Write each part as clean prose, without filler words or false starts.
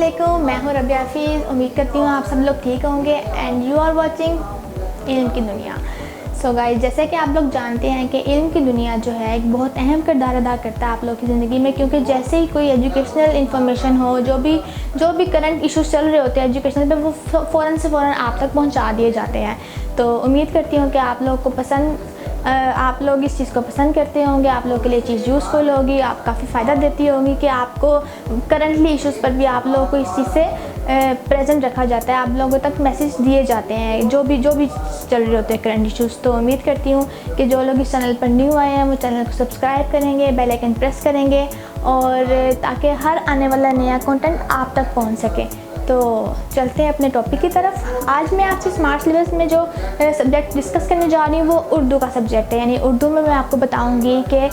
अस्सलामुअलैकुम, मैं हूँ रबिया हफीज़। उम्मीद करती हूँ आप सब लोग ठीक होंगे एंड यू आर वाचिंग इल्म की दुनिया। सो गाइस, जैसे कि आप लोग जानते हैं कि इल्म की दुनिया जो है एक बहुत अहम किरदार अदा करता है आप लोग की ज़िंदगी में, क्योंकि जैसे ही कोई एजुकेशनल इन्फॉर्मेशन हो, जो भी करंट इश्यूज चल रहे होते हैं एजुकेशन पे, वो फ़ौरन से फ़ौरन आप तक पहुँचा दिए जाते हैं। तो उम्मीद करती हूँ कि आप लोग इस चीज़ को पसंद करते होंगे, आप लोगों के लिए चीज़ यूज़फुल होगी, आप काफ़ी फ़ायदा देती होगी कि आपको करंटली इश्यूज़ पर भी आप लोगों को इस चीज़ से प्रेजेंट रखा जाता है, आप लोगों तक मैसेज दिए जाते हैं जो भी चल रहे होते हैं करंट इश्यूज़। तो उम्मीद करती हूँ कि जो लोग इस चैनल पर न्यू आए हैं वो चैनल को सब्सक्राइब करेंगे, बेल आइकन प्रेस करेंगे, और ताकि हर आने वाला नया कंटेंट आप तक पहुँच सके। तो चलते हैं अपने टॉपिक की तरफ। आज मैं आपसे स्मार्ट सिलेबस में जो सब्जेक्ट डिस्कस करने जा रही हूँ वो उर्दू का सब्जेक्ट है। यानी उर्दू में मैं आपको बताऊँगी कि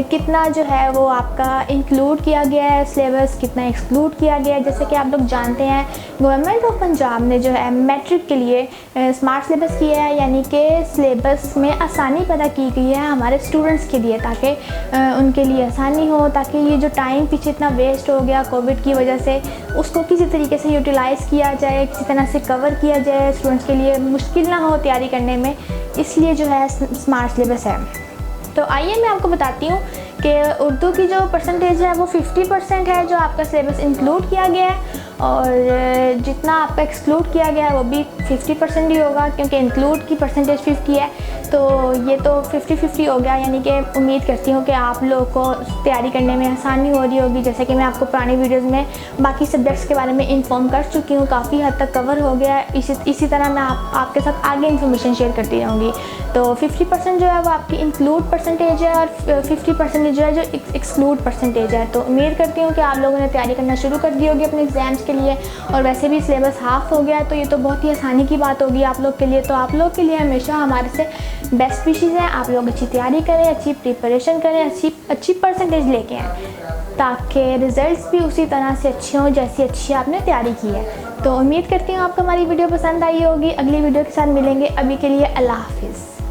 कितना जो है वो आपका इंक्लूड किया गया है सिलेबस, कितना एक्सक्लूड किया गया है। जैसे कि आप लोग जानते हैं गवर्नमेंट ऑफ पंजाब ने जो है मैट्रिक के लिए स्मार्ट सिलेबस किया है, यानी कि सिलेबस में आसानी पैदा की गई है हमारे स्टूडेंट्स के लिए, ताकि उनके लिए आसानी हो, ताकि ये जो टाइम पीछे इतना वेस्ट हो गया कोविड की वजह से, उसको किसी तरीके से यूटिलाइज़ किया जाए, किसी तरह से कवर किया जाए, स्टूडेंट्स के लिए मुश्किल ना हो तैयारी करने में। इसलिए जो है स्मार्ट सिलेबस है। तो आइए मैं आपको बताती हूँ कि उर्दू की जो परसेंटेज है वो 50% है जो आपका सिलेबस इंक्लूड किया गया है, और जितना आपका एक्सक्लूड किया गया है वो भी 50% ही होगा, क्योंकि इंक्लूड की परसेंटेज 50 है। तो ये तो 50-50 हो गया। यानी कि उम्मीद करती हूँ कि आप लोगों को तैयारी करने में आसानी हो रही होगी। जैसे कि मैं आपको पुरानी वीडियोज़ में बाकी सब्जेक्ट्स के बारे में इन्फॉर्म कर चुकी हूँ, काफ़ी हद तक कवर हो गया है। इसी तरह मैं आपके साथ आगे इन्फॉर्मेशन शेयर करती रहूँगी। तो 50% जो है वो आपकी इंक्लूड परसेंटेज है, और 50% जो है जो एक्सक्लूड परसेंटेज है। तो उम्मीद करती हूँ कि आप लोगों ने तैयारी करना शुरू कर दी होगी अपने एग्ज़ाम्स के लिए, और वैसे भी सिलेबस हाफ हो गया है, तो ये तो बहुत ही आसानी की बात होगी आप लोग के लिए। तो आप लोग के लिए हमेशा हमारे से बेस्ट विशेज़ हैं, आप लोग अच्छी तैयारी करें, अच्छी प्रिपरेशन करें, अच्छी परसेंटेज लेके आएँ, ताकि रिज़ल्ट्स भी उसी तरह से अच्छे हों जैसी अच्छी आपने तैयारी की है। तो उम्मीद करती हूँ आपको हमारी वीडियो पसंद आई होगी। अगली वीडियो के साथ मिलेंगे। अभी के लिए अल्लाह हाफिज़।